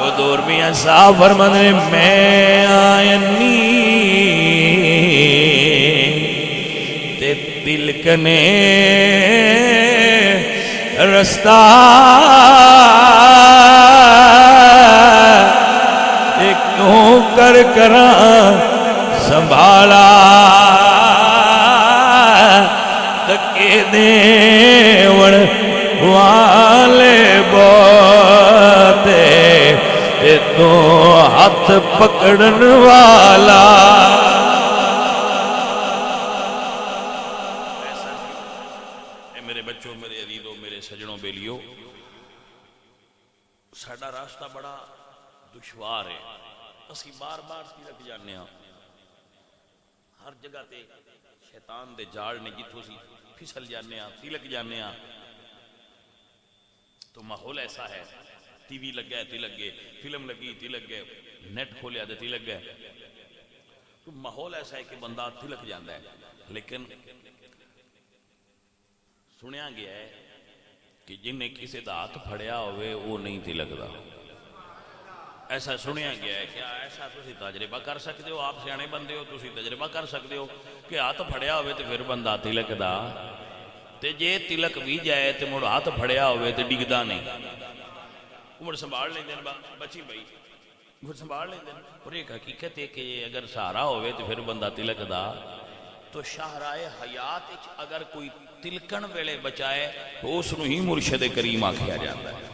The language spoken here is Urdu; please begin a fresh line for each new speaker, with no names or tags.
حضور میاں صاحب فرماندے نے میں آئنی تے تلک نے رستہ کیوں کراں سنبھالا دکے دیوڑ والے بوتے تو ہاتھ پکڑن والا میرے بچوں میرے عزیزوں میرے سجنوں بیلیوں ساڈا راستہ بڑا دشوار ہے اسی بار بار تلک جانے ہاں ہر جگہ تے شیطان دے جال نے جتھوں سی پھسل جانے ہاں تلک جانے ہاں تو ماحول ایسا ہے ٹی وی لگ گئے تلک گئے فلم لگی تلک گئے نیٹ کھولیا تے تلک گئے تو ماحول ایسا ہے کہ بندہ تلک جاندہ ہے لیکن سنیا گیا ہے کہ جنہیں کسی دا ہاتھ پھڑیا ہوئے وہ نہیں تلکدا ایسا سنیا گیا ہے کہ ایسا تسی تجربہ کر سکتے ہو آپ سیانے بندے ہو تسی تجربہ کر سکتے ہو کہ ہاتھ پھڑیا ہوئے تو پھر بندہ تلکدا تے جے تلک بھی جائے تے مڑ ہاتھ پھڑیا ہوئے تے ڈگدا نہیں مڑ سنبھال لیں دین بچی بھائی مڑ سنبھال لیں دین اور ایک حقیقت ہے کہ اگر سہارا ہوئے تو پھر بندہ تلکدا تو شاہراہ حیات اگر کوئی تلکن ویلے بچائے تو اس نو ہی مرشد کریم آکھیا جاتا ہے